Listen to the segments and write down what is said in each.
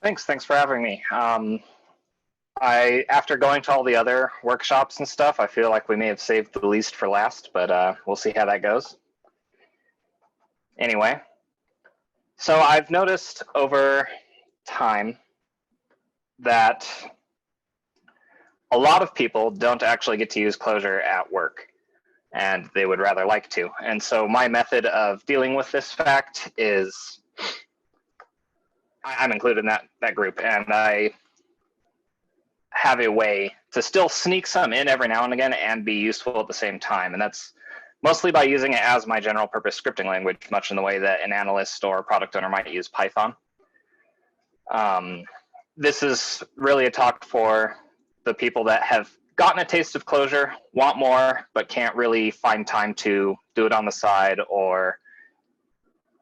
Thanks for having me. After going to all the other workshops and stuff, I feel like we may have saved the least for last, but we'll see how that goes. Anyway, so I've noticed over time that a lot of people don't actually get to use Clojure at work, and they would rather like to. And so my method of dealing with this fact is I'm included in that group, and I have a way to still sneak some in every now and again and be useful at the same time. And that's mostly by using it as my general purpose scripting language, much in the way that an analyst or product owner might use Python. This is really a talk for the people that have gotten a taste of Clojure, want more, but can't really find time to do it on the side or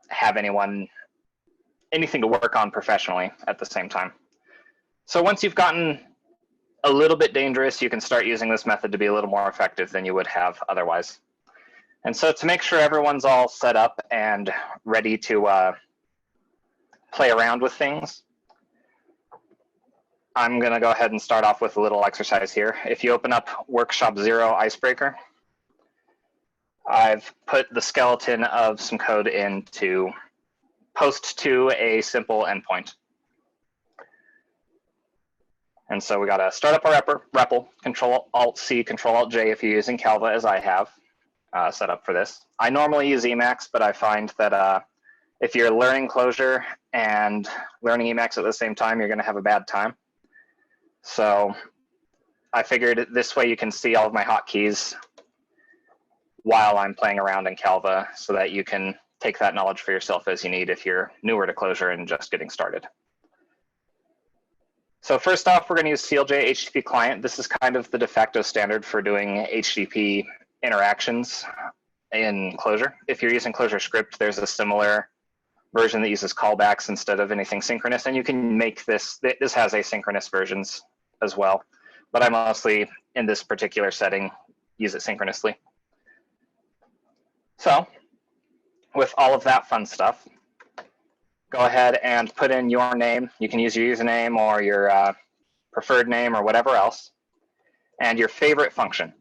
have anything to work on professionally at the same time. So once you've gotten a little bit dangerous, you can start using this method to be a little more effective than you would have otherwise. And so to make sure everyone's all set up and ready to play around with things, I'm going to go ahead and start off with a little exercise here. If you open up Workshop 0 Icebreaker, I've put the skeleton of some code in to post to a simple endpoint. And so we got to start up our REPL, Control-Alt-C, Control-Alt-J if you're using Calva, as I have set up for this. I normally use Emacs, but I find that if you're learning Clojure and learning Emacs at the same time, you're going to have a bad time. So I figured this way you can see all of my hotkeys while I'm playing around in Calva, so that you can take that knowledge for yourself as you need if you're newer to Clojure and just getting started. So first off, we're going to use CLJ HTTP client. This is kind of the de facto standard for doing HTTP interactions in Clojure. If you're using Clojure script, there's a similar version that uses callbacks instead of anything synchronous, and you can make this has asynchronous versions as well, but I mostly, in this particular setting, use it synchronously. So with all of that fun stuff, go ahead and put in your name. You can use your username or your preferred name or whatever else, and your favorite function.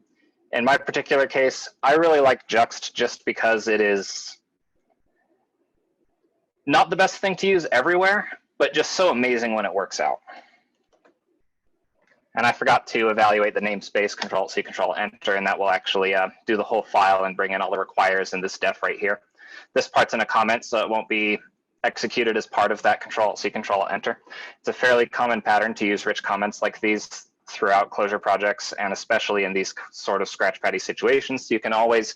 In my particular case, I really like Juxt just because it is not the best thing to use everywhere, but just so amazing when it works out. And I forgot to evaluate the namespace, Control-C, Control-Enter, and that will actually do the whole file and bring in all the requires in this def right here. This part's in a comment, so it won't be executed as part of that Control-C, Control-Enter. It's a fairly common pattern to use rich comments like these throughout Clojure projects, and especially in these sort of scratch-patty situations. You can always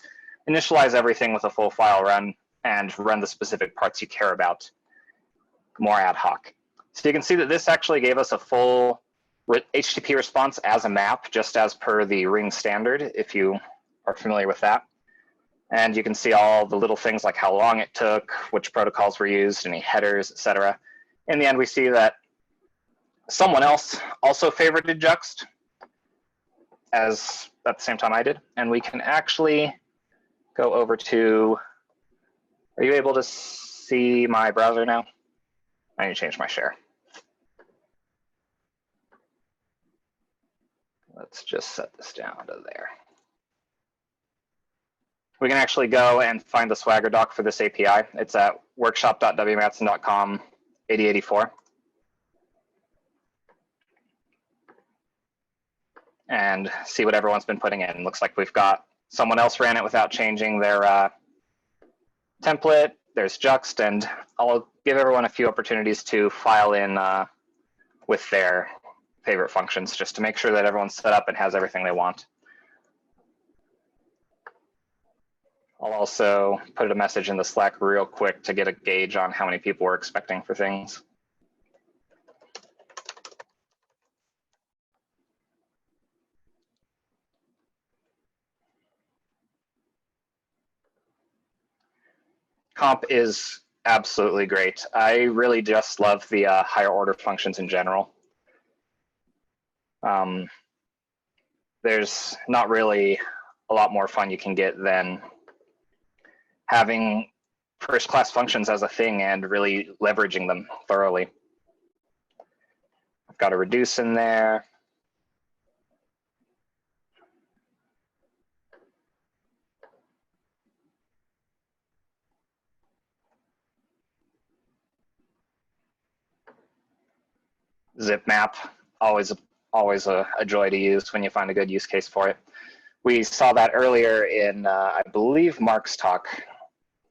initialize everything with a full file run and run the specific parts you care about more ad hoc. So you can see that this actually gave us a full HTTP response as a map, just as per the Ring standard, if you are familiar with that. And you can see all the little things like how long it took, which protocols were used, any headers, etc. In the end, we see that someone else also favorited Juxt at the same time I did. And we can actually go over to, are you able to see my browser now? I need to change my share. Let's just set this down to there. We can actually go and find the Swagger doc for this API. It's at workshop.wmatson.com 8084. And see what everyone's been putting in. Looks like we've got someone else ran it without changing their template. There's Juxt, and I'll give everyone a few opportunities to file in with their favorite functions, just to make sure that everyone's set up and has everything they want. I'll also put a message in the Slack real quick to get a gauge on how many people we're expecting for things. Comp is absolutely great. I really just love the higher order functions in general. There's not really a lot more fun you can get than having first-class functions as a thing and really leveraging them thoroughly. I've got a reduce in there. Zip map, always a joy to use when you find a good use case for it. We saw that earlier in, I believe, Mark's talk,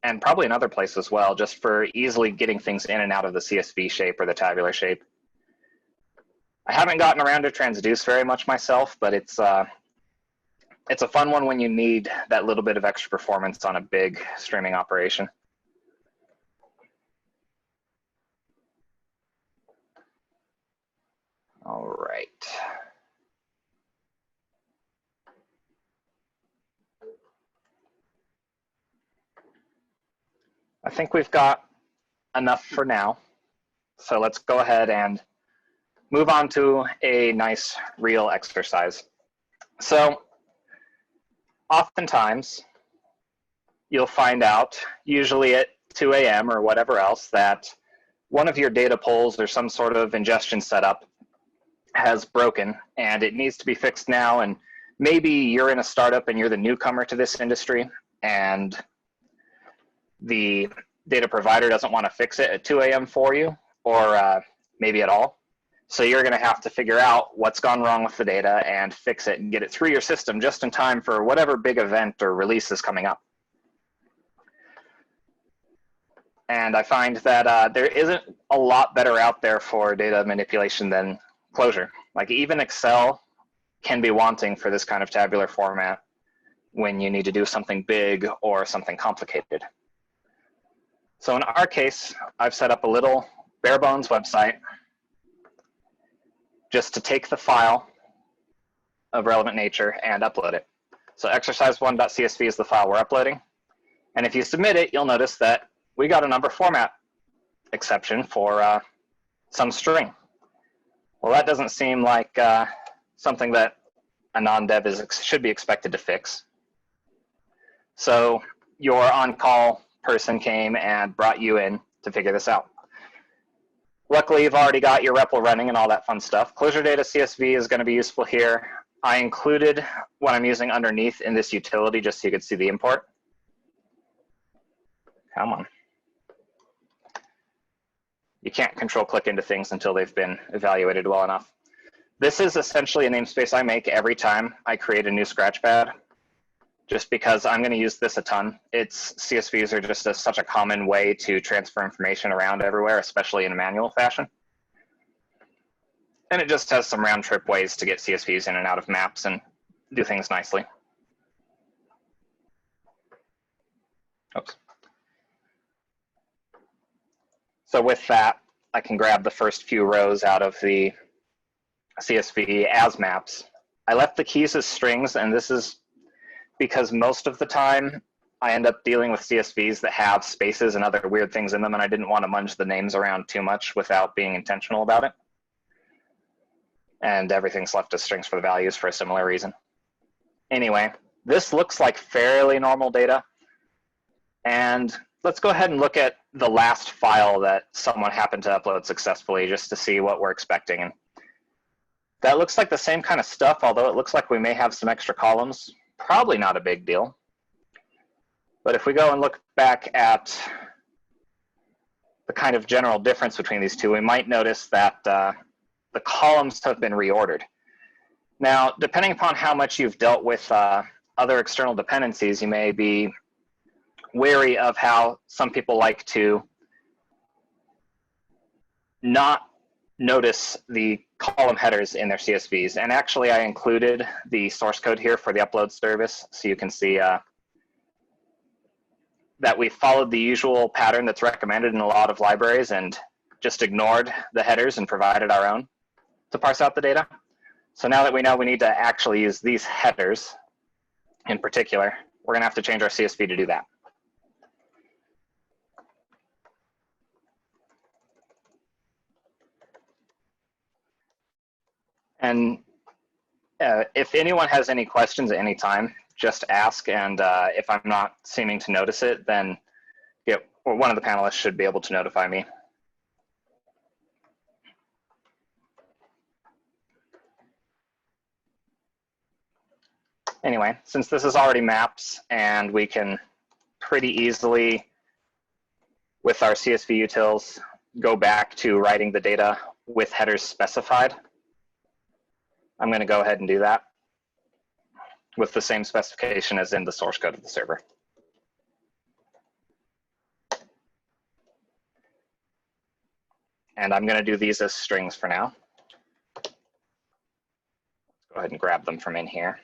and probably another place as well, just for easily getting things in and out of the CSV shape or the tabular shape. I haven't gotten around to transduce very much myself, but it's a fun one when you need that little bit of extra performance on a big streaming operation. All right. I think we've got enough for now. So let's go ahead and move on to a nice real exercise. So oftentimes you'll find out, usually at 2 a.m. or whatever else, that one of your data polls or some sort of ingestion setup has broken and it needs to be fixed now. And maybe you're in a startup and you're the newcomer to this industry and the data provider doesn't want to fix it at 2 a.m. for you, or maybe at all. So you're going to have to figure out what's gone wrong with the data and fix it and get it through your system just in time for whatever big event or release is coming up. And I find that there isn't a lot better out there for data manipulation than Clojure. Like even Excel can be wanting for this kind of tabular format when you need to do something big or something complicated. So in our case, I've set up a little bare bones website just to take the file of relevant nature and upload it. So exercise1.csv is the file we're uploading. And if you submit it, you'll notice that we got a number format exception for some string. Well, that doesn't seem like something that a non-dev should be expected to fix. So your on-call person came and brought you in to figure this out. Luckily, you've already got your REPL running and all that fun stuff. Clojure data CSV is going to be useful here. I included what I'm using underneath in this utility just so you could see the import. Come on. You can't control click into things until they've been evaluated well enough. This is essentially a namespace I make every time I create a new scratchpad, just because I'm going to use this a ton. CSVs are just such a common way to transfer information around everywhere, especially in a manual fashion. And it just has some round trip ways to get CSVs in and out of maps and do things nicely. Oops. So with that, I can grab the first few rows out of the CSV as maps. I left the keys as strings, and this is because most of the time I end up dealing with CSVs that have spaces and other weird things in them, and I didn't want to munge the names around too much without being intentional about it. And everything's left as strings for the values for a similar reason. Anyway, this looks like fairly normal data. And let's go ahead and look at the last file that someone happened to upload successfully just to see what we're expecting. And that looks like the same kind of stuff, although it looks like we may have some extra columns. Probably not a big deal. But if we go and look back at the kind of general difference between these two, we might notice that the columns have been reordered. Now, depending upon how much you've dealt with other external dependencies, you may be wary of how some people like to not notice the column headers in their CSVs. And actually, I included the source code here for the upload service, so you can see that we followed the usual pattern that's recommended in a lot of libraries and just ignored the headers and provided our own to parse out the data. So now that we know we need to actually use these headers in particular, we're going to have to change our CSV to do that. And if anyone has any questions at any time, just ask. And if I'm not seeming to notice it, then one of the panelists should be able to notify me. Anyway, since this is already maps and we can pretty easily, with our CSV utils, go back to writing the data with headers specified, I'm going to go ahead and do that with the same specification as in the source code of the server. And I'm going to do these as strings for now. Let's go ahead and grab them from in here.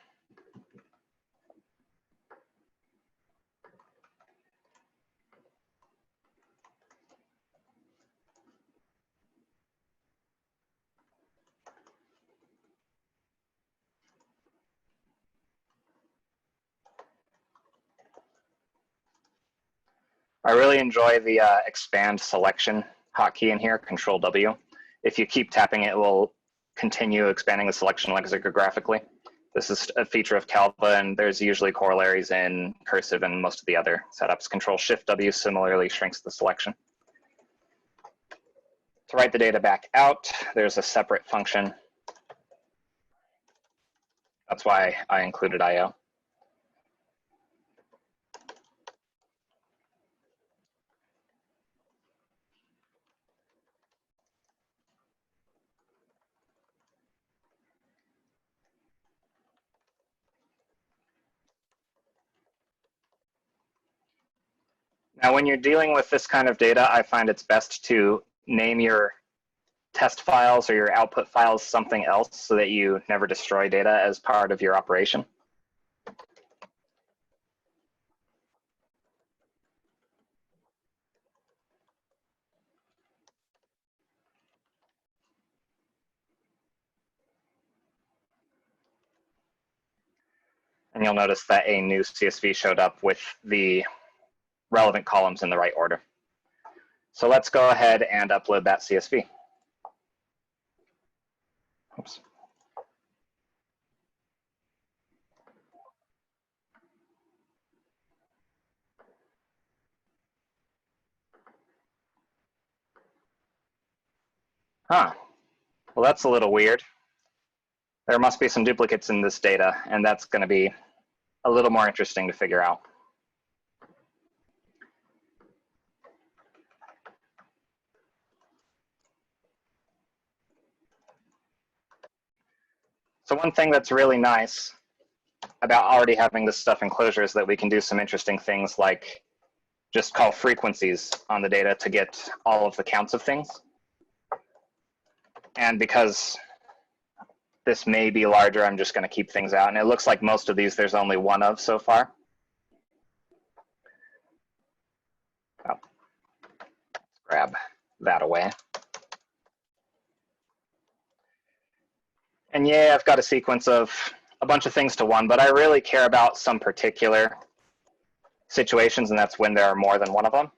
I really enjoy the expand selection hotkey in here, Control W. If you keep tapping it, it will continue expanding the selection lexicographically. This is a feature of Calva, and there's usually corollaries in cursive and most of the other setups. Control Shift W similarly shrinks the selection. To write the data back out, there's a separate function. That's why I included I/O. Now, when you're dealing with this kind of data, I find it's best to name your test files or your output files something else so that you never destroy data as part of your operation. And you'll notice that a new CSV showed up with the relevant columns in the right order. So let's go ahead and upload that CSV. Oops. Huh. Well, that's a little weird. There must be some duplicates in this data, and that's going to be a little more interesting to figure out. So one thing that's really nice about already having this stuff in Clojure is that we can do some interesting things like just call frequencies on the data to get all of the counts of things. And because this may be larger, I'm just going to keep things out. And it looks like most of these there's only one of so far. Oh. Let's grab that away. And yeah, I've got a sequence of a bunch of things to one, but I really care about some particular situations, and that's when there are more than one of them.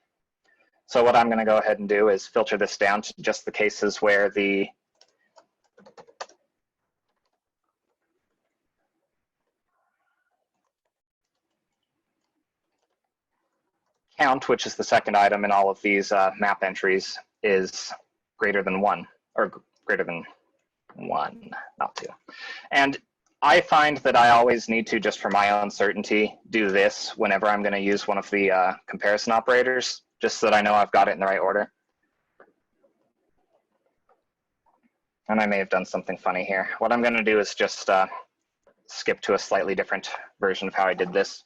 So what I'm going to go ahead and do is filter this down to just the cases where the count, which is the second item in all of these map entries, is greater than 1, or greater than 1, not 2. And I find that I always need to, just for my own certainty, do this whenever I'm going to use one of the comparison operators, just so that I know I've got it in the right order. And I may have done something funny here. What I'm going to do is just skip to a slightly different version of how I did this.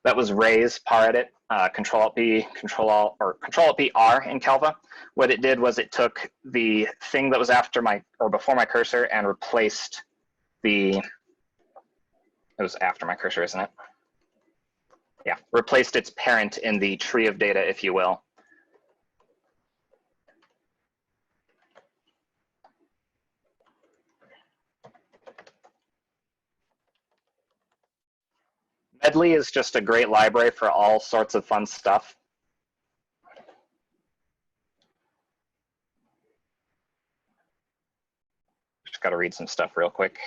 That was raise par edit, Control-Alt-P, Control-Alt-P R in Calva. What it did was it took the thing that was after my, or before my cursor, and replaced the, it was after my cursor, isn't it? Yeah, replaced its parent in the tree of data, if you will. Medley is just a great library for all sorts of fun stuff. Just got to read some stuff real quick.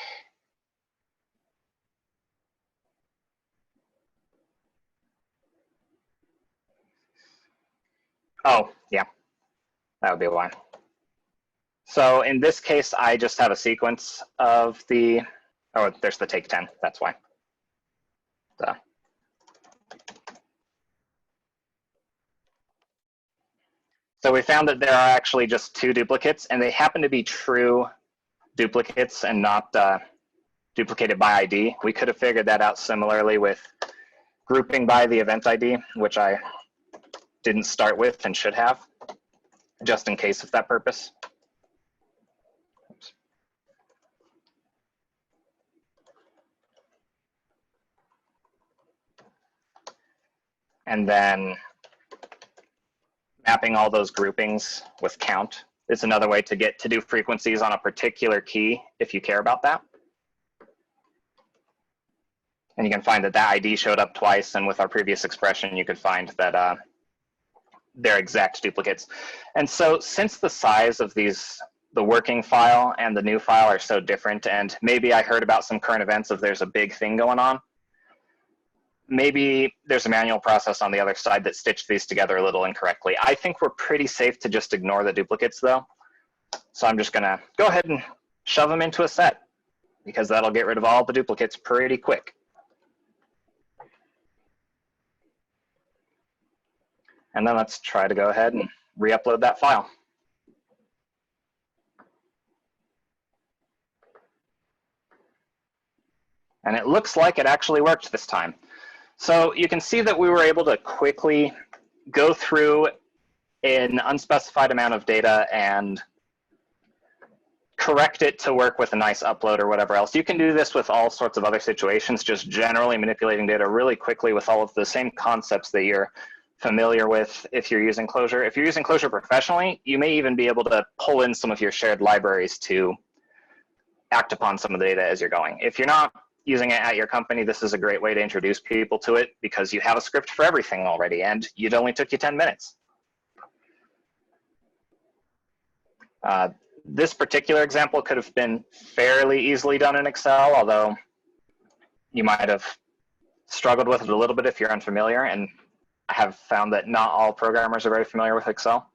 Oh, yeah, that would be why. So in this case, I just have a sequence of the Oh, there's the take 10, that's why. So we found that there are actually just 2 duplicates, and they happen to be true duplicates and not duplicated by ID. We could have figured that out similarly with grouping by the event ID, which I didn't start with and should have, just in case of that purpose. Oops. And then mapping all those groupings with count is another way to get to do frequencies on a particular key if you care about that. And you can find that that ID showed up twice, and with our previous expression, you could find that they're exact duplicates. And so since the size of these, the working file and the new file are so different, and maybe I heard about some current events of there's a big thing going on, maybe there's a manual process on the other side that stitched these together a little incorrectly. I think we're pretty safe to just ignore the duplicates though. So I'm just gonna go ahead and shove them into a set, because that'll get rid of all the duplicates pretty quick. And then let's try to go ahead and re-upload that file. And it looks like it actually worked this time. So you can see that we were able to quickly go through an unspecified amount of data and correct it to work with a nice upload or whatever else. You can do this with all sorts of other situations, just generally manipulating data really quickly with all of the same concepts that you're familiar with if you're using Clojure. If you're using Clojure professionally, you may even be able to pull in some of your shared libraries to act upon some of the data as you're going. If you're not using it at your company, this is a great way to introduce people to it because you have a script for everything already and it only took you 10 minutes. This particular example could have been fairly easily done in Excel, although you might have struggled with it a little bit if you're unfamiliar, and I have found that not all programmers are very familiar with Excel.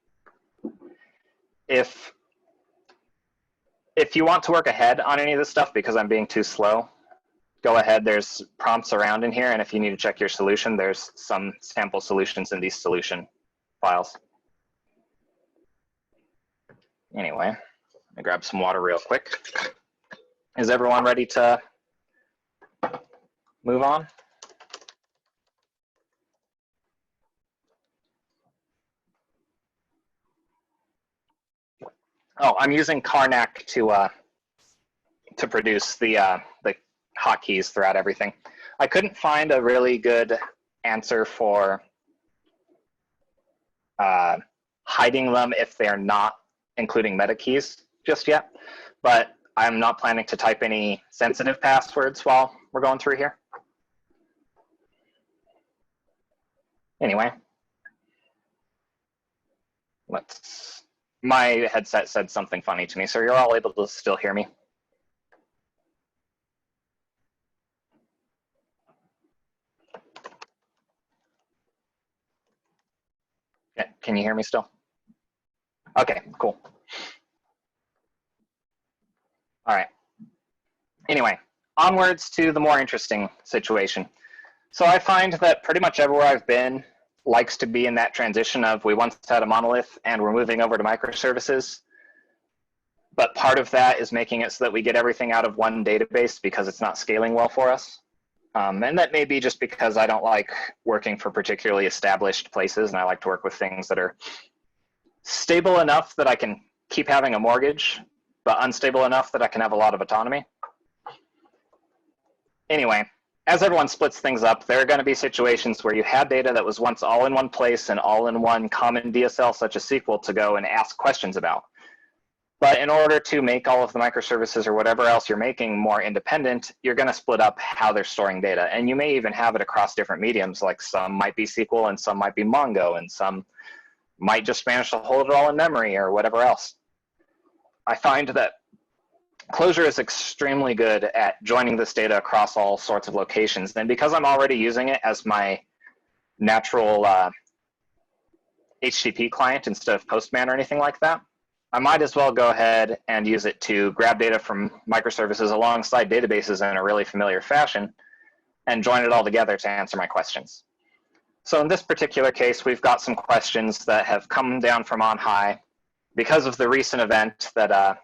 If you want to work ahead on any of this stuff because I'm being too slow, go ahead, there's prompts around in here, and if you need to check your solution, there's some sample solutions in these solution files. Anyway, let me grab some water real quick. Is everyone ready to move on? Oh, I'm using Karnak to produce the hotkeys throughout everything. I couldn't find a really good answer for hiding them if they're not including meta keys just yet, but I'm not planning to type any sensitive passwords while we're going through here. Anyway, my headset said something funny to me, so you're all able to still hear me. Yeah, can you hear me still? Okay, cool. All right. Anyway, onwards to the more interesting situation. So I find that pretty much everywhere I've been likes to be in that transition of we once had a monolith and we're moving over to microservices. But part of that is making it so that we get everything out of one database because it's not scaling well for us. And that may be just because I don't like working for particularly established places, and I like to work with things that are stable enough that I can keep having a mortgage, but unstable enough that I can have a lot of autonomy. Anyway, as everyone splits things up, there are going to be situations where you had data that was once all in one place and all in one common DSL, such as SQL, to go and ask questions about. But in order to make all of the microservices or whatever else you're making more independent, you're going to split up how they're storing data. And you may even have it across different mediums, like some might be SQL and some might be Mongo and some might just manage to hold it all in memory or whatever else. I find that Clojure is extremely good at joining this data across all sorts of locations. And because I'm already using it as my natural HTTP client instead of Postman or anything like that, I might as well go ahead and use it to grab data from microservices alongside databases in a really familiar fashion and join it all together to answer my questions. So in this particular case, we've got some questions that have come down from on high because of the recent event that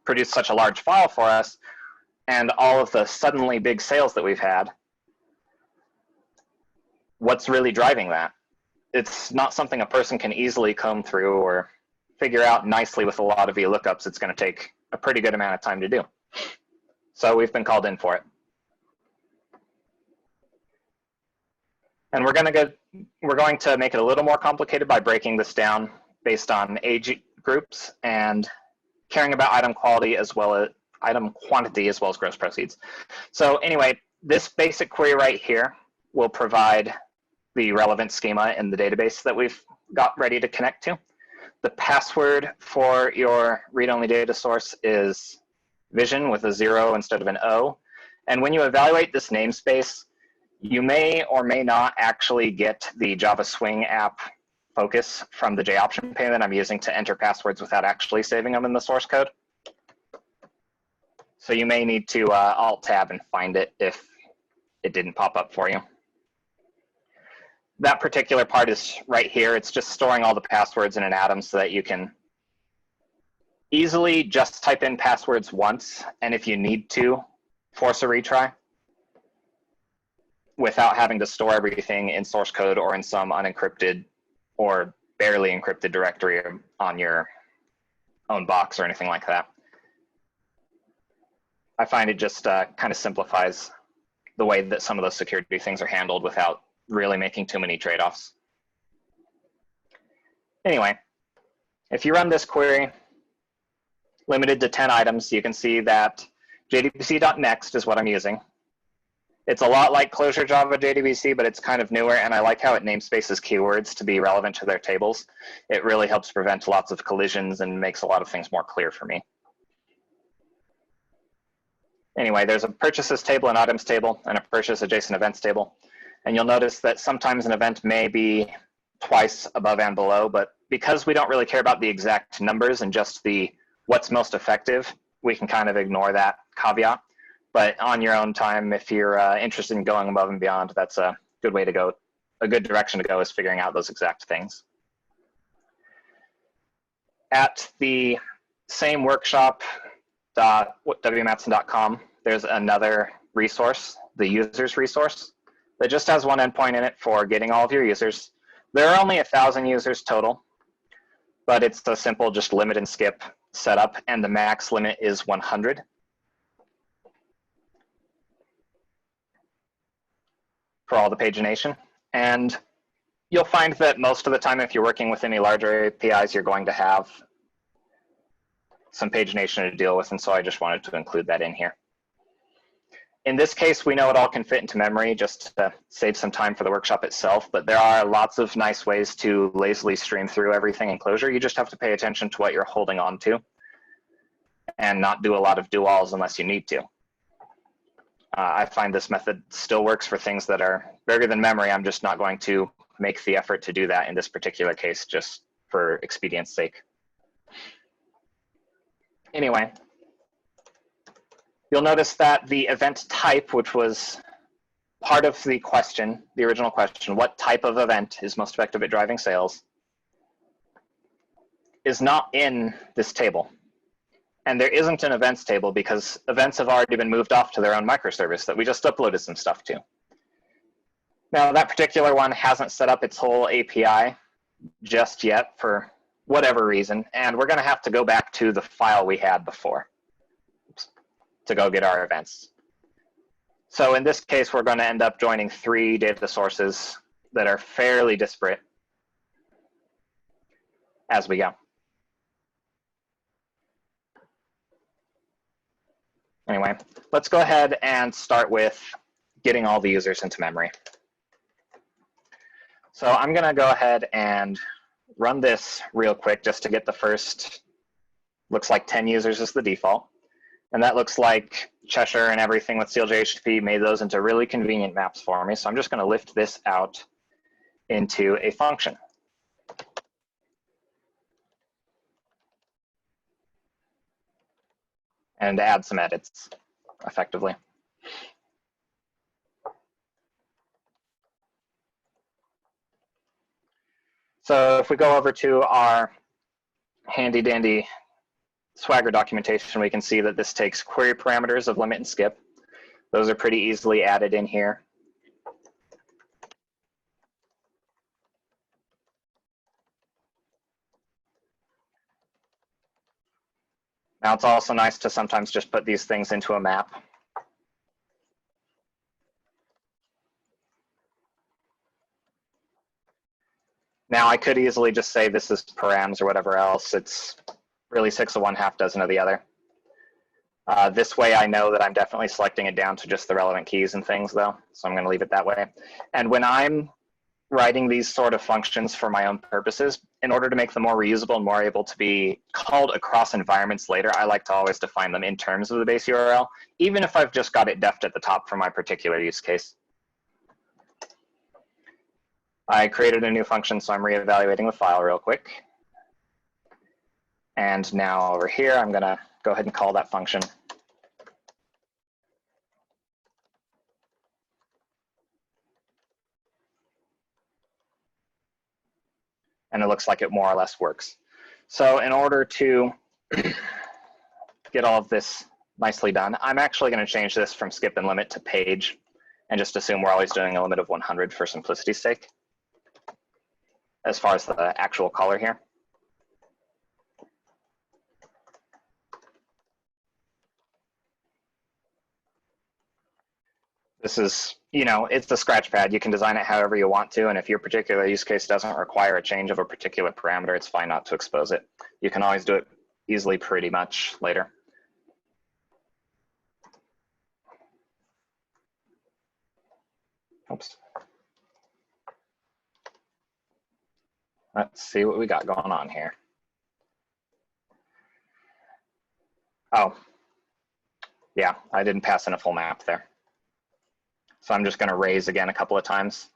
produced such a large file for us and all of the suddenly big sales that we've had. What's really driving that? It's not something a person can easily comb through or figure out nicely with a lot of VLOOKUPs. It's going to take a pretty good amount of time to do. So we've been called in for it. And we're going to make it a little more complicated by breaking this down based on age groups and caring about item quality as well as item quantity as well as gross proceeds. So anyway, this basic query right here will provide the relevant schema in the database that we've got ready to connect to. The password for your read-only data source is vision with a 0 instead of an O. And when you evaluate this namespace, you may or may not actually get the Java Swing app focus from the JOption pane that I'm using to enter passwords without actually saving them in the source code. So you may need to Alt-Tab and find it if it didn't pop up for you. That particular part is right here. It's just storing all the passwords in an atom so that you can easily just type in passwords once, and if you need to, force a retry without having to store everything in source code or in some unencrypted or barely encrypted directory on your own box or anything like that. I find it just kind of simplifies the way that some of those security things are handled without really making too many trade-offs. Anyway, if you run this query, limited to 10 items, you can see that jdbc.next is what I'm using. It's a lot like Clojure Java JDBC, but it's kind of newer, and I like how it namespaces keywords to be relevant to their tables. It really helps prevent lots of collisions and makes a lot of things more clear for me. Anyway, there's a purchases table and items table and a purchase adjacent events table. And you'll notice that sometimes an event may be twice above and below, but because we don't really care about the exact numbers and just the what's most effective, we can kind of ignore that caveat. But on your own time, if you're interested in going above and beyond, that's a good way to go. A good direction to go is figuring out those exact things. At the same workshop.wmatson.com, there's another resource, the users resource, that just has one endpoint in it for getting all of your users. There are only 1,000 users total, but it's a simple just limit and skip setup, and the max limit is 100. For all the pagination. And you'll find that most of the time, if you're working with any larger APIs, you're going to have some pagination to deal with, and so I just wanted to include that in here. In this case, we know it all can fit into memory just to save some time for the workshop itself, but there are lots of nice ways to lazily stream through everything in Clojure. You just have to pay attention to what you're holding on to and not do a lot of do-alls unless you need to. I find this method still works for things that are bigger than memory. I'm just not going to make the effort to do that in this particular case, just for expedience sake. Anyway, you'll notice that the event type, which was part of the question, the original question, what type of event is most effective at driving sales, is not in this table. And there isn't an events table because events have already been moved off to their own microservice that we just uploaded some stuff to. Now, that particular one hasn't set up its whole API just yet for whatever reason, and we're going to have to go back to the file we had before to go get our events. So in this case, we're going to end up joining 3 data sources that are fairly disparate as we go. Anyway, let's go ahead and start with getting all the users into memory. So I'm going to go ahead and run this real quick just to get the first, looks like 10 users is the default. And that looks like Cheshire and everything with CLJ-HTTP made those into really convenient maps for me. So I'm just going to lift this out into a function. and add some edits effectively. So if we go over to our handy dandy Swagger documentation, we can see that this takes query parameters of limit and skip. Those are pretty easily added in here. Now it's also nice to sometimes just put these things into a map. Now I could easily just say this is params or whatever else. It's really 6 of one, half dozen of the other. This way I know that I'm definitely selecting it down to just the relevant keys and things though, so I'm gonna leave it that way. And when I'm writing these sort of functions for my own purposes, in order to make them more reusable and more able to be called across environments later, I like to always define them in terms of the base URL, even if I've just got it deffed at the top for my particular use case. I created a new function, so I'm reevaluating the file real quick. And now over here, I'm gonna go ahead and call that function. And it looks like it more or less works. So in order to get all of this nicely done, I'm actually going to change this from skip and limit to page and just assume we're always doing a limit of 100 for simplicity's sake as far as the actual color here. This is, you know, it's the scratch pad. You can design it however you want to, and if your particular use case doesn't require a change of a particular parameter, it's fine not to expose it. You can always do it easily pretty much later. Oops. Let's see what we got going on here. Oh, yeah, I didn't pass in a full map there. So I'm just going to raise again a couple of times,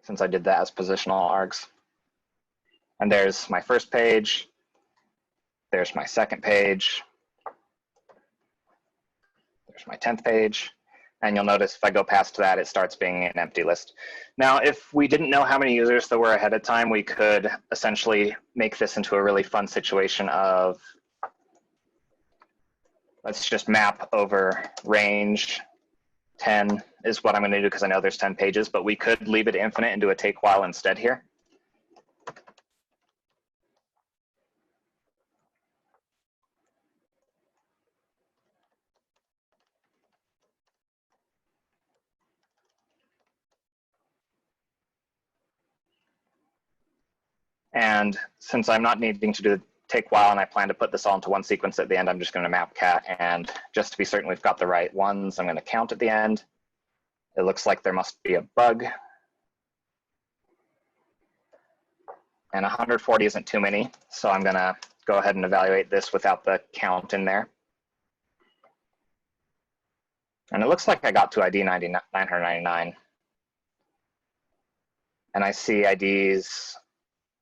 since I did that as positional args. And there's my first page. There's my second page. There's my 10th page. And you'll notice if I go past that, it starts being an empty list. Now, if we didn't know how many users there were ahead of time, we could essentially make this into a really fun situation of, let's just map over range 10 is what I'm going to do because I know there's 10 pages, but we could leave it infinite and do a take while instead here. And since I'm not needing to do take while and I plan to put this all into one sequence at the end, I'm just going to map cat. And just to be certain we've got the right ones, I'm going to count at the end. It looks like there must be a bug. And 140 isn't too many, so I'm going to go ahead and evaluate this without the count in there. And it looks like I got to ID 999. And I see IDs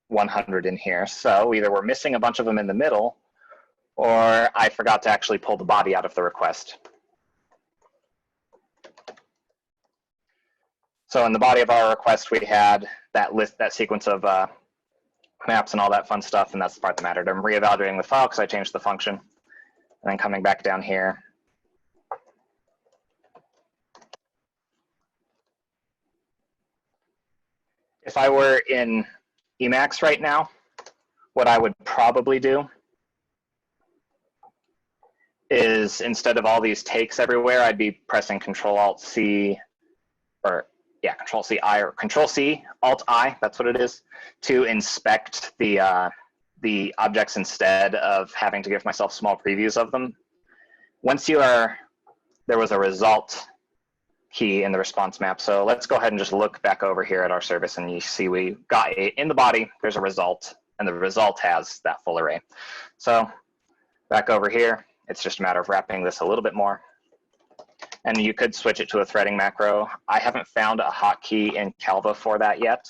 100 in here. So either we're missing a bunch of them in the middle, or I forgot to actually pull the body out of the request. So in the body of our request, we had that list, that sequence of maps and all that fun stuff, and that's the part that mattered. I'm reevaluating the file because I changed the function, and then coming back down here. If I were in Emacs right now, what I would probably do is instead of all these takes everywhere, I'd be pressing Control-Alt-C, or yeah, Control-C-I or Control-C, Alt-I, that's what it is, to inspect the objects instead of having to give myself small previews of them. Once you are, there was a result key in the response map. So let's go ahead and just look back over here at our service, and you see we got in the body, there's a result, and the result has that full array. So back over here, it's just a matter of wrapping this a little bit more. And you could switch it to a threading macro. I haven't found a hotkey in Calva for that yet.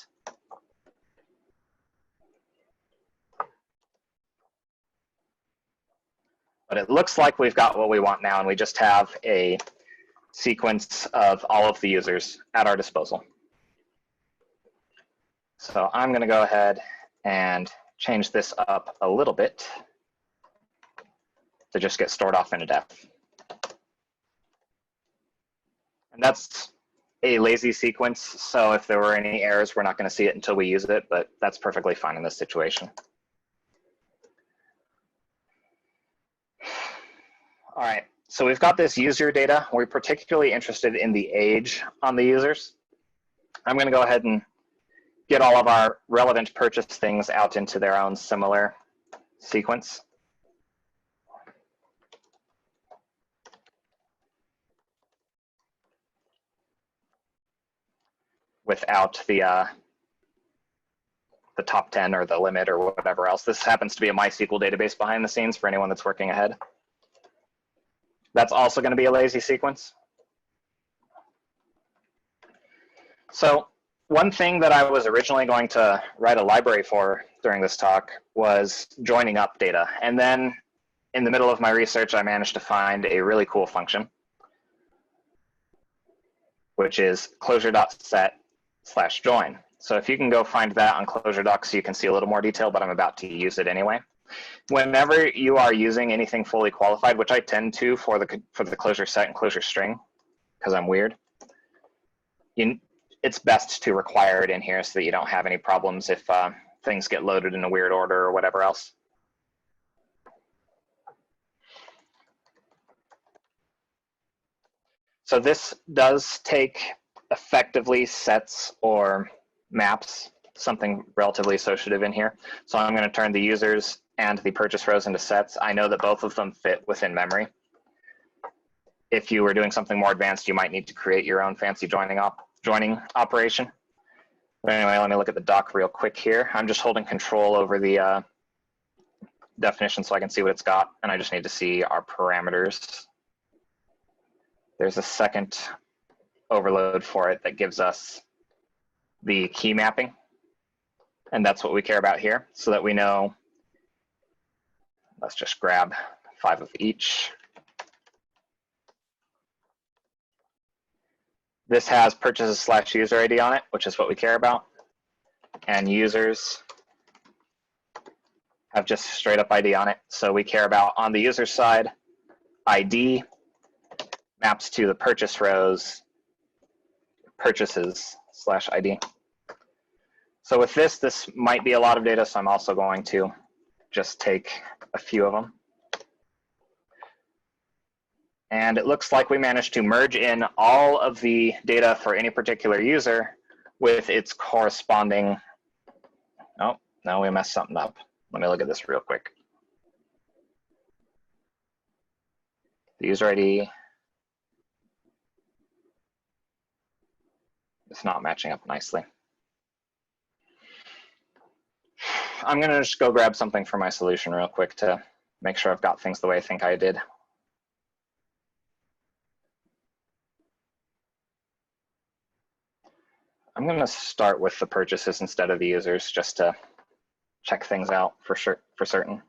But it looks like we've got what we want now, and we just have a sequence of all of the users at our disposal. So I'm going to go ahead and change this up a little bit to just get stored off in a def. And that's a lazy sequence, so if there were any errors, we're not going to see it until we use it, but that's perfectly fine in this situation. All right, so we've got this user data. We're particularly interested in the age on the users. I'm going to go ahead and get all of our relevant purchase things out into their own similar sequence. Without the top 10 or the limit or whatever else. This happens to be a MySQL database behind the scenes for anyone that's working ahead. That's also going to be a lazy sequence. So one thing that I was originally going to write a library for during this talk was joining up data. And then in the middle of my research, I managed to find a really cool function, which is clojure.set/join. So if you can go find that on Clojure docs, you can see a little more detail, but I'm about to use it anyway. Whenever you are using anything fully qualified, which I tend to for the Clojure set and Clojure string, because I'm weird, it's best to require it in here so that you don't have any problems if things get loaded in a weird order or whatever else. So this does take effectively sets or maps, something relatively associative in here. So I'm going to turn the users and the purchase rows into sets. I know that both of them fit within memory. If you were doing something more advanced, you might need to create your own fancy joining operation. But anyway, let me look at the doc real quick here. I'm just holding control over the definition so I can see what it's got, and I just need to see our parameters. There's a second overload for it that gives us the key mapping, and that's what we care about here, so that we know. Let's just grab 5 of each. This has purchases/user ID on it, which is what we care about, and users have just straight up ID on it. So we care about, on the user side, ID maps to the purchase rows, purchases/ID. So with this might be a lot of data, so I'm also going to just take a few of them. And it looks like we managed to merge in all of the data for any particular user with its corresponding, oh, no, we messed something up. Let me look at this real quick. The user ID is not matching up nicely. I'm gonna just go grab something for my solution real quick to make sure I've got things the way I think I did. I'm gonna start with the purchases instead of the users just to check things out for certain.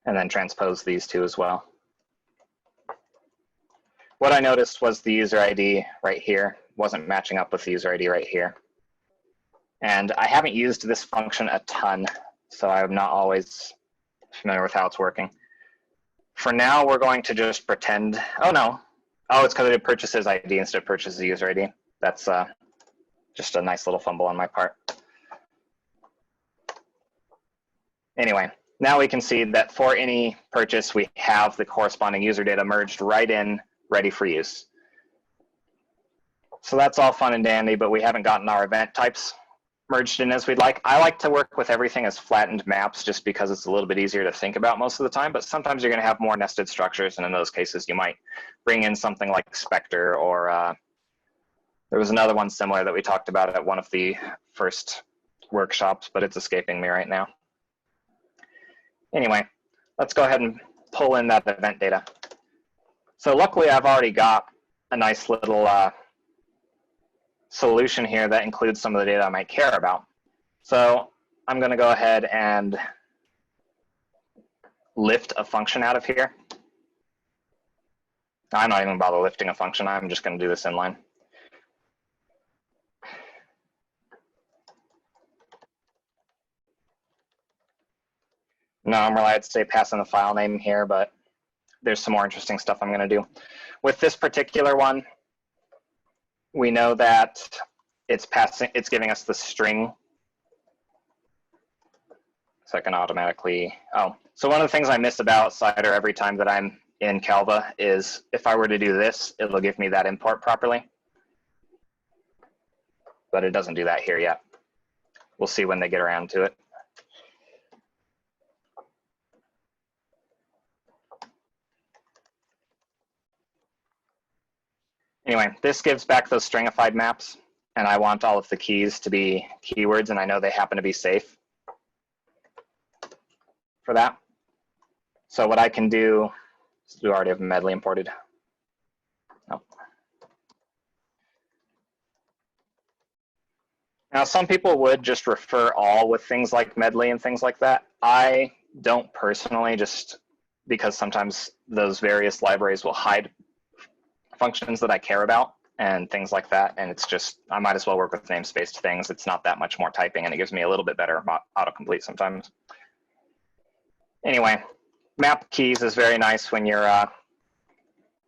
And then transpose these two as well. What I noticed was the user ID right here wasn't matching up with the user ID right here. And I haven't used this function a ton, so I'm not always familiar with how it's working. For now, we're going to just pretend, oh no, oh, it's because I did purchases ID instead of purchases user ID. That's just a nice little fumble on my part. Anyway, now we can see that for any purchase, we have the corresponding user data merged right in, ready for use. So that's all fun and dandy, but we haven't gotten our event types merged in as we'd like. I like to work with everything as flattened maps just because it's a little bit easier to think about most of the time, but sometimes you're going to have more nested structures, and in those cases you might bring in something like Spectre, or there was another one similar that we talked about at one of the first workshops, but it's escaping me right now. Anyway, let's go ahead and pull in that event data. So luckily I've already got a nice little solution here that includes some of the data I might care about. So I'm going to go ahead and lift a function out of here. I'm not even going to bother lifting a function. I'm just going to do this inline. Normally I'd say pass in the file name here, but there's some more interesting stuff I'm going to do. With this particular one, we know that it's giving us the string. So I can automatically, so one of the things I miss about Cider every time that I'm in Calva is if I were to do this, it'll give me that import properly. But it doesn't do that here yet. We'll see when they get around to it. Anyway, this gives back those stringified maps, and I want all of the keys to be keywords, and I know they happen to be safe for that. So what I can do, do already have medley imported. Oh. Now, some people would just refer all with things like medley and things like that. I don't personally, just because sometimes those various libraries will hide functions that I care about and things like that. And it's just, I might as well work with namespaced things. It's not that much more typing, and it gives me a little bit better autocomplete sometimes. Anyway, map keys is very nice when you're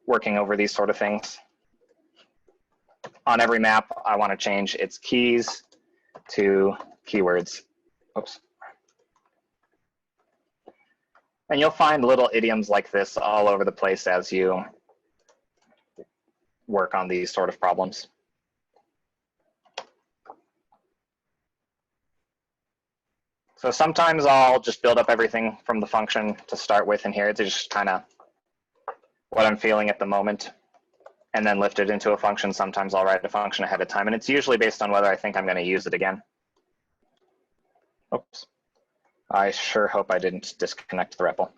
working over these sort of things. On every map, I want to change its keys to keywords. Oops. And you'll find little idioms like this all over the place as you work on these sort of problems. So sometimes I'll just build up everything from the function to start with in here. It's just kind of what I'm feeling at the moment, and then lift it into a function. Sometimes I'll write a function ahead of time, and it's usually based on whether I think I'm going to use it again. Oops. I sure hope I didn't disconnect the REPL.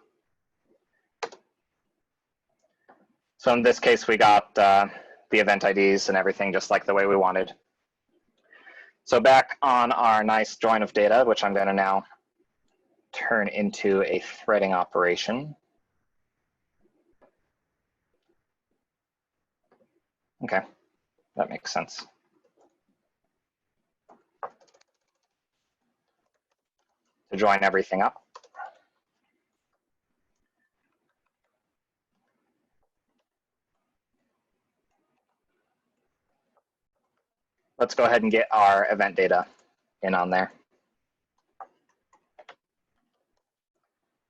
So in this case, we got the event IDs and everything just like the way we wanted. So back on our nice join of data, which I'm going to now turn into a threading operation. Okay, that makes sense. To join everything up. Let's go ahead and get our event data in on there.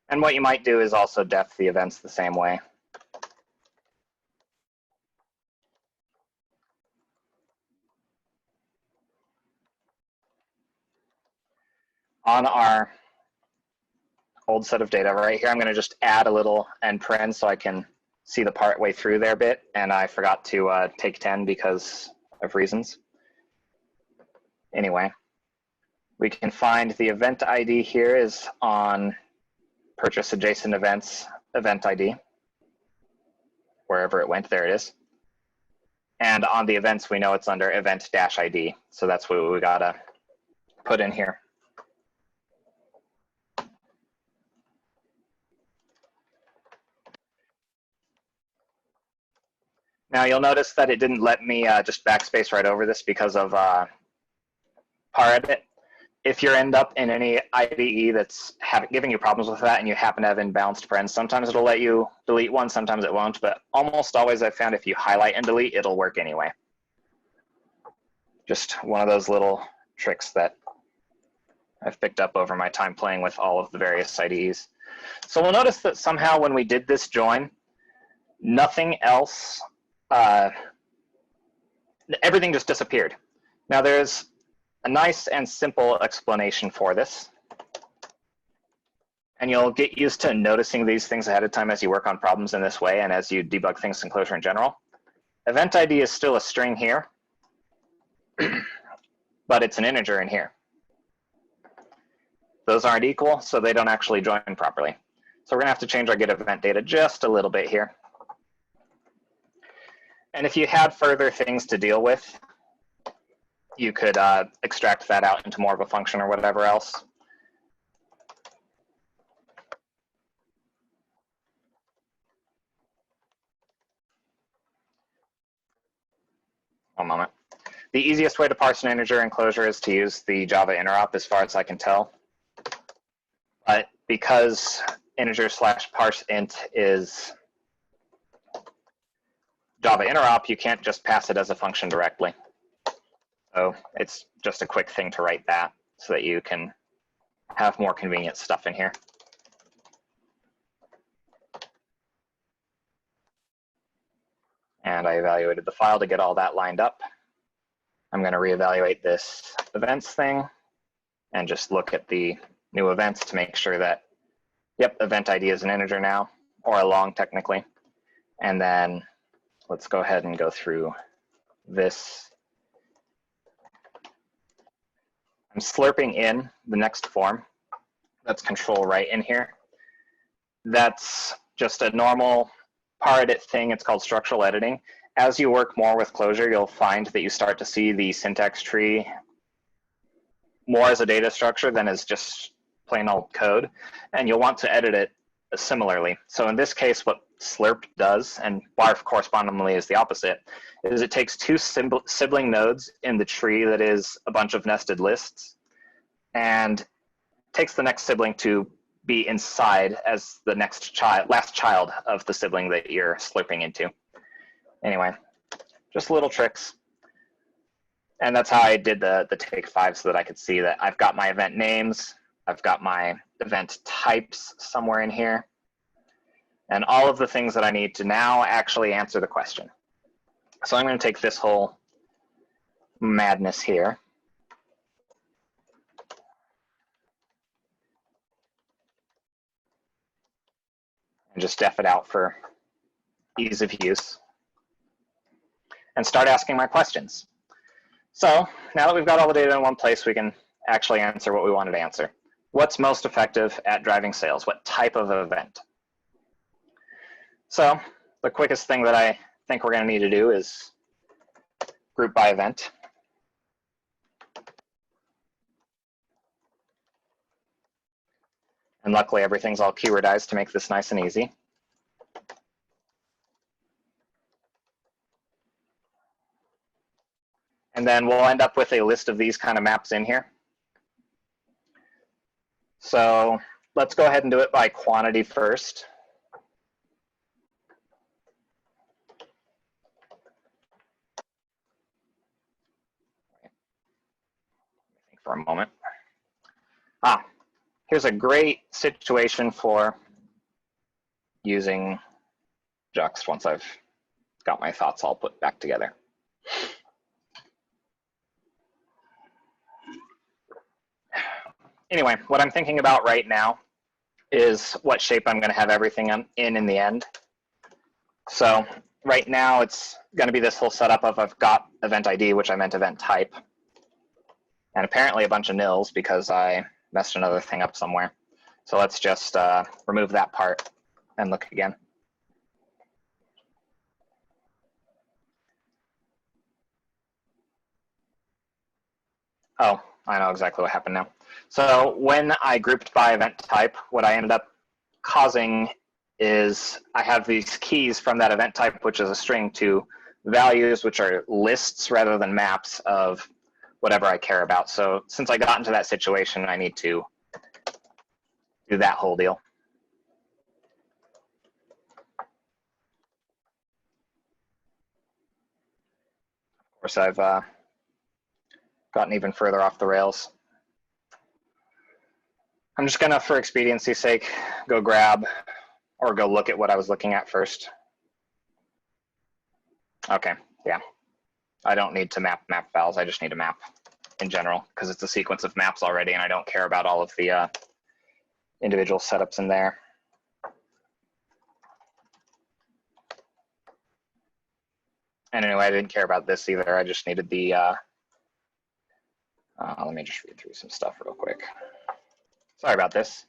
And what you might do is also def the events the same way. On our old set of data right here, I'm going to just add a little end paren so I can see the part way through there a bit. And I forgot to take 10 because of reasons. Anyway, we can find the event ID here is on purchase adjacent events event ID. Wherever it went, there it is. And on the events, we know it's under event-ID. So that's what we gotta put in here. Now you'll notice that it didn't let me just backspace right over this because of paredit. If you end up in any IDE that's giving you problems with that and you happen to have imbalanced parens, sometimes it'll let you delete one, sometimes it won't, but almost always I've found if you highlight and delete, it'll work anyway. Just one of those little tricks that I've picked up over my time playing with all of the various IDEs. So we'll notice that somehow when we did this join, nothing else, everything just disappeared. Now there's a nice and simple explanation for this. And you'll get used to noticing these things ahead of time as you work on problems in this way and as you debug things in Clojure in general. Event ID is still a string here, but it's an integer in here. Those aren't equal, so they don't actually join properly. So we're gonna have to change our get event data just a little bit here. And if you had further things to deal with, you could extract that out into more of a function or whatever else. One moment. The easiest way to parse an integer in Clojure is to use the Java interop, as far as I can tell. But because integer / parse int is Java interop, you can't just pass it as a function directly. So it's just a quick thing to write that so that you can have more convenient stuff in here. And I evaluated the file to get all that lined up. I'm going to reevaluate this events thing and just look at the new events to make sure that, yep, event ID is an integer now, or a long technically. And then let's go ahead and go through this. I'm slurping in the next form. That's control right in here. That's just a normal par-edit thing. It's called structural editing. As you work more with Clojure, you'll find that you start to see the syntax tree more as a data structure than as just plain old code, and you'll want to edit it similarly. So in this case, what slurp does, and barf correspondingly is the opposite, is it takes two sibling nodes in the tree that is a bunch of nested lists, and takes the next sibling to be inside as the next child, last child of the sibling that you're slurping into. Anyway, just little tricks. And that's how I did the take 5 so that I could see that I've got my event names, I've got my event types somewhere in here, and all of the things that I need to now actually answer the question. So I'm going to take this whole madness here. And just def it out for ease of use. And start asking my questions. So now that we've got all the data in one place, we can actually answer what we wanted to answer. What's most effective at driving sales? What type of event? So the quickest thing that I think we're going to need to do is group by event. And luckily, everything's all keywordized to make this nice and easy. And then we'll end up with a list of these kind of maps in here. So let's go ahead and do it by quantity first. Think for a moment. Here's a great situation for using Juxt once I've got my thoughts all put back together. Anyway, what I'm thinking about right now is what shape I'm going to have everything in the end. So right now it's going to be this whole setup of I've got event ID, which I meant event type, and apparently a bunch of nils because I messed another thing up somewhere. So let's just remove that part and look again. Oh, I know exactly what happened now. So when I grouped by event type, what I ended up causing is I have these keys from that event type, which is a string, to values, which are lists rather than maps of whatever I care about. So since I got into that situation, I need to do that whole deal. Of course, I've gotten even further off the rails. I'm just gonna, for expediency's sake, go grab or go look at what I was looking at first. Okay, yeah. I don't need to map vals, I just need a map in general because it's a sequence of maps already and I don't care about all of the individual setups in there. And anyway, I didn't care about this either. I just needed the, let me just read through some stuff real quick. Sorry about this.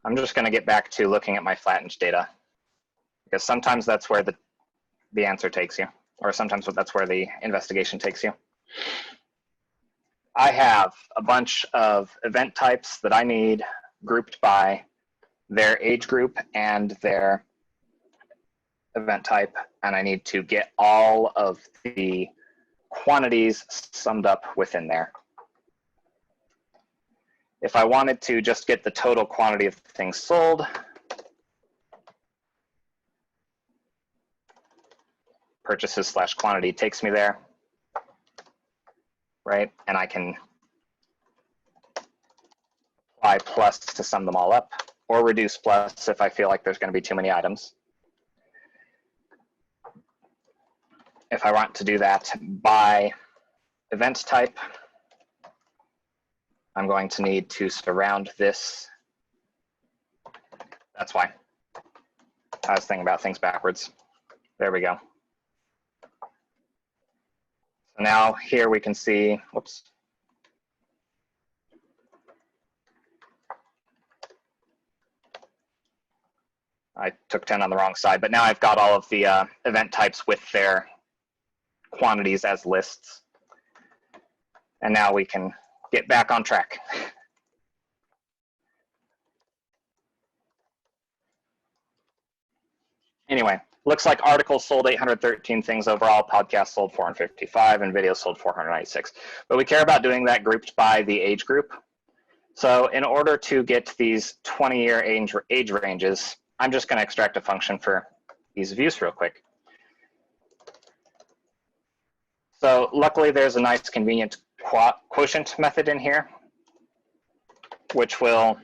I'm just going to get back to looking at my flattened data because sometimes that's where the answer takes you, or sometimes that's where the investigation takes you. I have a bunch of event types that I need grouped by their age group and their event type, and I need to get all of the quantities summed up within there. If I wanted to just get the total quantity of things sold, purchases / quantity takes me there, right? And I can apply plus to sum them all up, or reduce plus if I feel like there's going to be too many items. If I want to do that by event type, I'm going to need to surround this. That's why I was thinking about things backwards. There we go. So now here we can see, whoops. I took 10 on the wrong side, but now I've got all of the event types with their quantities as lists. And now we can get back on track. Anyway, looks like articles sold 813 things overall, podcasts sold 455, and videos sold 496. But we care about doing that grouped by the age group. So in order to get these 20-year age ranges, I'm just going to extract a function for ease of use real quick. So luckily, there's a nice convenient quotient method in here, which will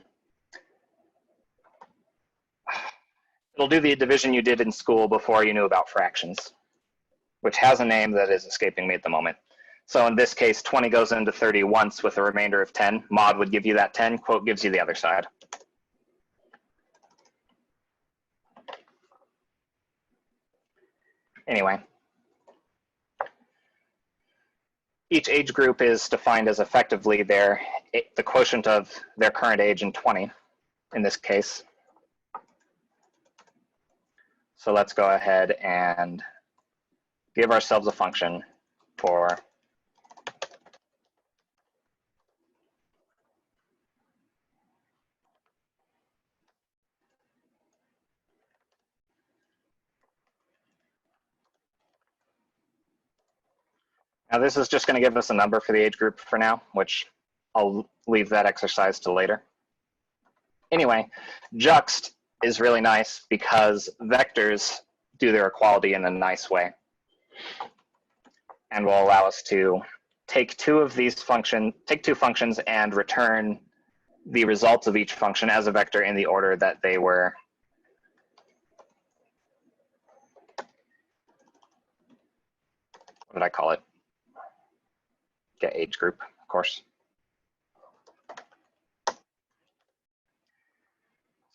it'll do the division you did in school before you knew about fractions, which has a name that is escaping me at the moment. So in this case, 20 goes into 30 once with a remainder of 10. Mod would give you that 10, quote gives you the other side. Anyway, each age group is defined as effectively the quotient of their current age and 20 in this case. So let's go ahead and give ourselves a function for now this is just going to give us a number for the age group for now, which I'll leave that exercise till later. Anyway, juxt is really nice because vectors do their equality in a nice way and will allow us to take two functions and return the results of each function as a vector in the order that they were what did I call it? Get age group, of course.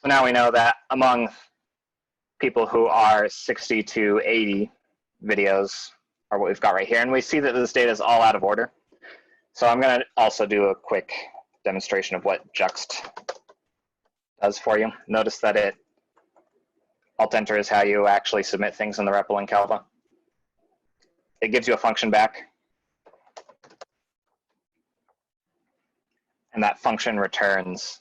So now we know that among people who are 60 to 80 videos are what we've got right here. And we see that this data is all out of order. So I'm going to also do a quick demonstration of what juxt does for you. Notice that alt-enter is how you actually submit things in the REPL and Calva. It gives you a function back. And that function returns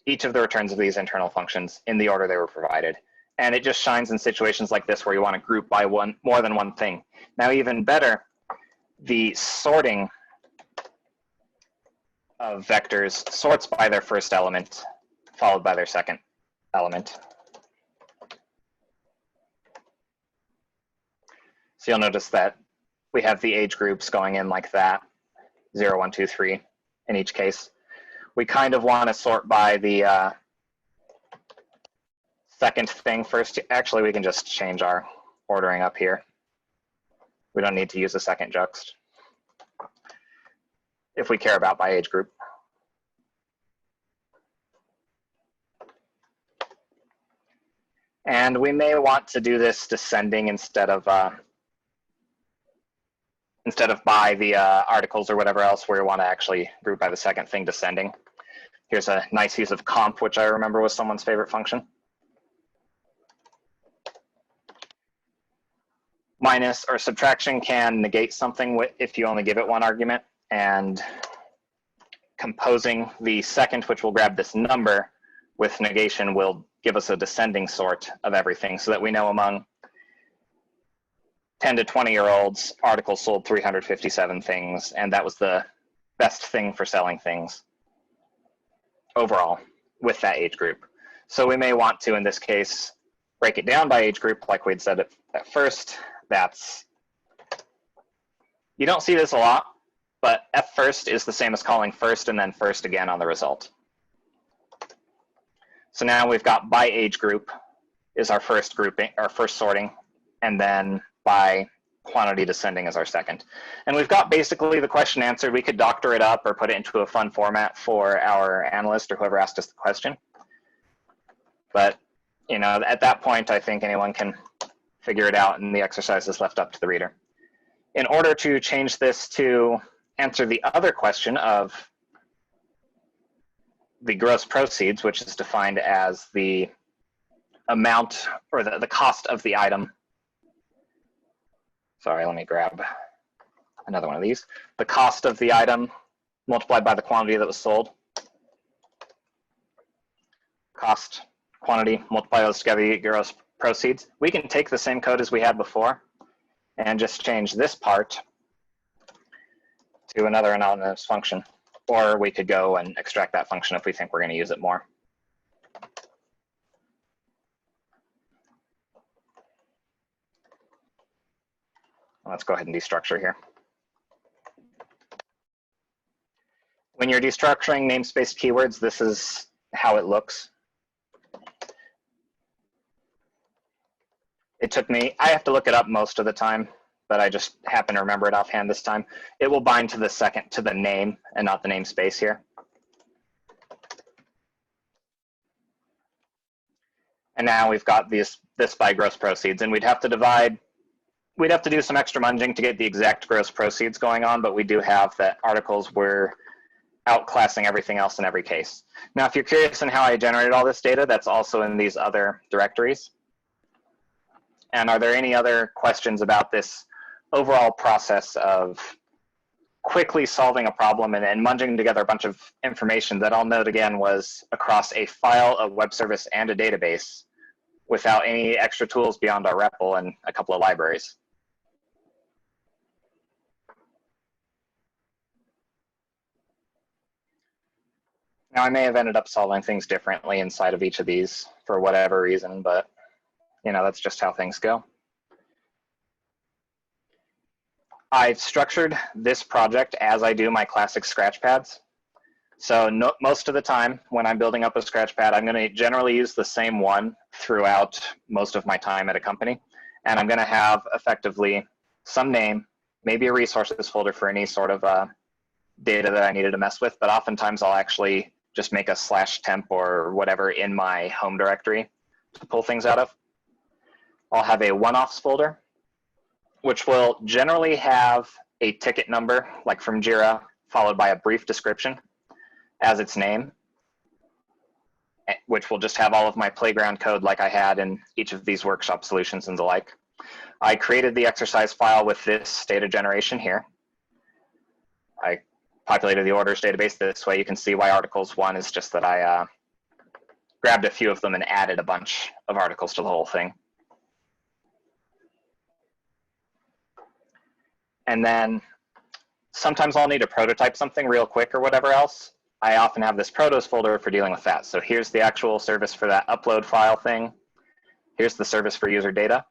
each of the returns of these internal functions in the order they were provided. And it just shines in situations like this where you want to group by more than one thing. Now, even better, the sorting of vectors sorts by their first element, followed by their second element. So you'll notice that we have the age groups going in like that, 0, 1, 2, 3 in each case. We kind of want to sort by the second thing first. Actually, we can just change our ordering up here. We don't need to use a second juxt if we care about by age group. And we may want to do this descending instead of by the articles or whatever else where we want to actually group by the second thing descending. Here's a nice use of comp, which I remember was someone's favorite function. Minus or subtraction can negate something if you only give it one argument, and composing the second, which will grab this number, with negation will give us a descending sort of everything, so that we know among 10 to 20-year-olds, articles sold 357 things, and that was the best thing for selling things overall with that age group. So we may want to, in this case, break it down by age group, like we'd said at first. You don't see this a lot, but F first is the same as calling first and then first again on the result. So now we've got by age group is our first grouping, our first sorting, and then by quantity descending as our second. And we've got basically the question answered. We could doctor it up or put it into a fun format for our analyst or whoever asked us the question. But you know, at that point, I think anyone can figure it out, and the exercise is left up to the reader. In order to change this to answer the other question of the gross proceeds, which is defined as the amount or the cost of the item. Sorry, let me grab another one of these. The cost of the item multiplied by the quantity that was sold. Cost, quantity, multiply those together, you get gross proceeds. We can take the same code as we had before and just change this part to another anonymous function. Or we could go and extract that function if we think we're going to use it more. Let's go ahead and destructure here. When you're destructuring namespace keywords, this is how it looks. It took me, I have to look it up most of the time, but I just happen to remember it offhand this time. It will bind to the second, to the name, and not the namespace here. And now we've got this by gross proceeds, and we'd have to do some extra munging to get the exact gross proceeds going on, but we do have that articles were outclassing everything else in every case. Now, if you're curious on how I generated all this data, that's also in these other directories. And are there any other questions about this overall process of quickly solving a problem and munging together a bunch of information that I'll note again was across a file, a web service, and a database without any extra tools beyond our REPL and a couple of libraries? Now, I may have ended up solving things differently inside of each of these for whatever reason, but you know, that's just how things go. I've structured this project as I do my classic scratchpads. So most of the time when I'm building up a scratchpad, I'm going to generally use the same one throughout most of my time at a company. And I'm going to have effectively some name, maybe a resources folder for any sort of data that I needed to mess with. But oftentimes I'll actually just make a /temp or whatever in my home directory to pull things out of. I'll have a one-offs folder, which will generally have a ticket number, like from Jira, followed by a brief description as its name, which will just have all of my playground code like I had in each of these workshop solutions and the like. I created the exercise file with this data generation here. I populated the orders database this way. You can see why articles 1 is just that I grabbed a few of them and added a bunch of articles to the whole thing. And then sometimes I'll need to prototype something real quick or whatever else. I often have this protos folder for dealing with that. So here's the actual service for that upload file thing. Here's the service for user data.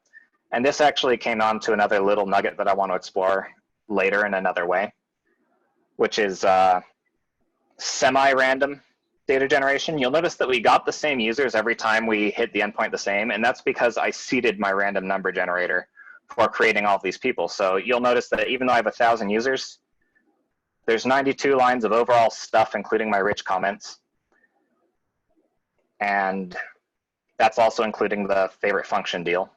And this actually came on to another little nugget that I want to explore later in another way, which is semi-random data generation. You'll notice that we got the same users every time we hit the endpoint the same, and that's because I seeded my random number generator for creating all of these people. So you'll notice that even though I have 1,000 users, there's 92 lines of overall stuff, including my rich comments. And that's also including the favorite function deal.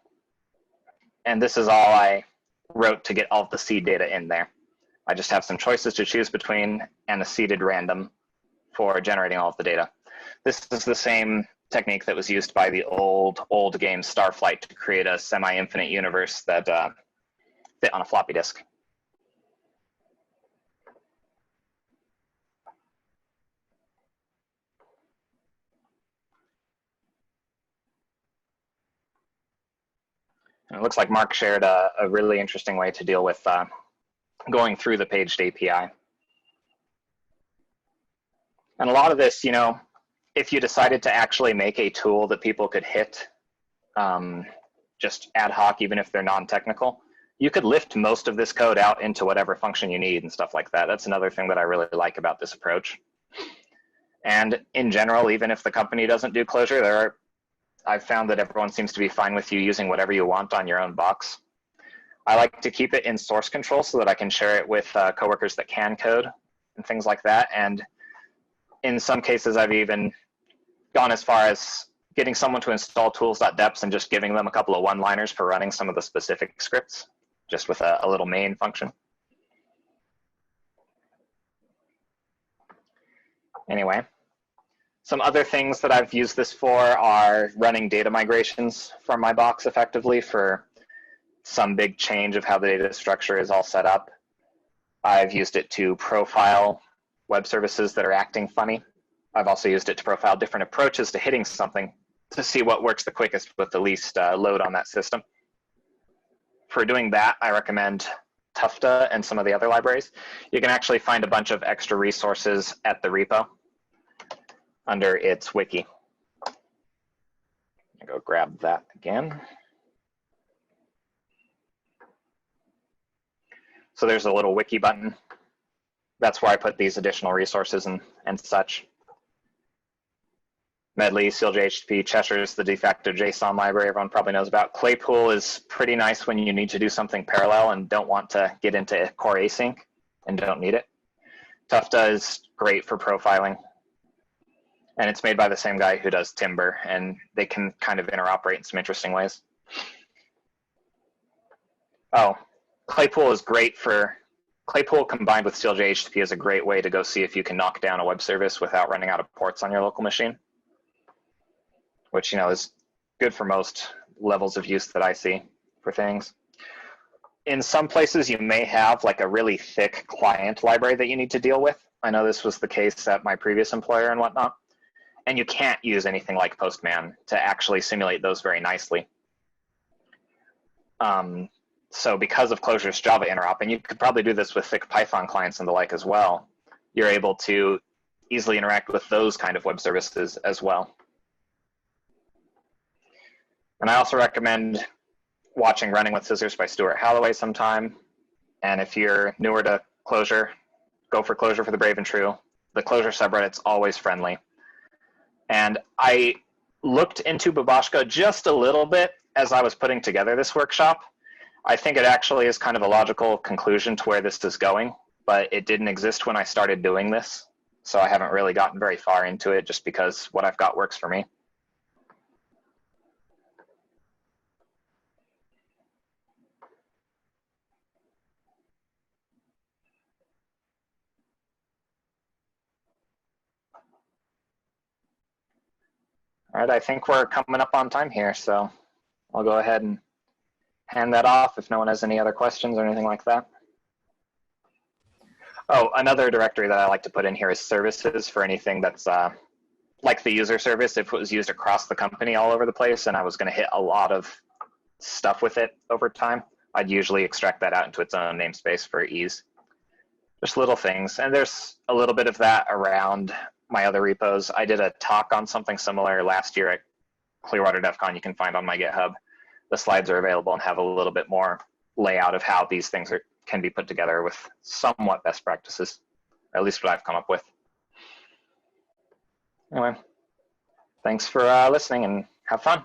And this is all I wrote to get all of the seed data in there. I just have some choices to choose between and a seeded random for generating all of the data. This is the same technique that was used by the old game Starflight to create a semi-infinite universe that fit on a floppy disk. And it looks like Mark shared a really interesting way to deal with going through the paged API. And a lot of this, you know, if you decided to actually make a tool that people could hit just ad hoc, even if they're non-technical, you could lift most of this code out into whatever function you need and stuff like that. That's another thing that I really like about this approach. And in general, even if the company doesn't do Clojure, I've found that everyone seems to be fine with you using whatever you want on your own box. I like to keep it in source control so that I can share it with coworkers that can code and things like that. And in some cases, I've even gone as far as getting someone to install tools.deps and just giving them a couple of one-liners for running some of the specific scripts, just with a little main function. Anyway, some other things that I've used this for are running data migrations from my box effectively for some big change of how the data structure is all set up. I've used it to profile web services that are acting funny. I've also used it to profile different approaches to hitting something to see what works the quickest with the least load on that system. For doing that, I recommend Tufta and some of the other libraries. You can actually find a bunch of extra resources at the repo under its wiki. I'll go grab that again. So there's a little wiki button. That's where I put these additional resources and such. Medley, CLJ-HTTP, Cheshire is the de facto JSON library everyone probably knows about. Claypool is pretty nice when you need to do something parallel and don't want to get into core async and don't need it. Tufta is great for profiling. And it's made by the same guy who does Timber, and they can kind of interoperate in some interesting ways. Oh, Claypool is great for, Claypool combined with CLJ-HTTP is a great way to go see if you can knock down a web service without running out of ports on your local machine, which, you know, is good for most levels of use that I see for things. In some places, you may have like a really thick client library that you need to deal with. I know this was the case at my previous employer and whatnot. And you can't use anything like Postman to actually simulate those very nicely. So because of Clojure's Java interop, and you could probably do this with thick Python clients and the like as well, you're able to easily interact with those kind of web services as well. And I also recommend watching Running with Scissors by Stuart Halloway sometime. And if you're newer to Clojure, go for Clojure for the Brave and True. The Clojure subreddit's always friendly. And I looked into Babashka just a little bit as I was putting together this workshop. I think it actually is kind of a logical conclusion to where this is going, but it didn't exist when I started doing this. So I haven't really gotten very far into it just because what I've got works for me. All right, I think we're coming up on time here, so I'll go ahead and hand that off if no one has any other questions or anything like that. Oh, another directory that I like to put in here is services for anything that's like the user service. If it was used across the company all over the place and I was going to hit a lot of stuff with it over time, I'd usually extract that out into its own namespace for ease. Just little things. And there's a little bit of that around my other repos. I did a talk on something similar last year at Clearwater DEF CON. You can find on my GitHub. The slides are available and have a little bit more layout of how these things can be put together with somewhat best practices, or at least what I've come up with. Anyway, thanks for listening and have fun.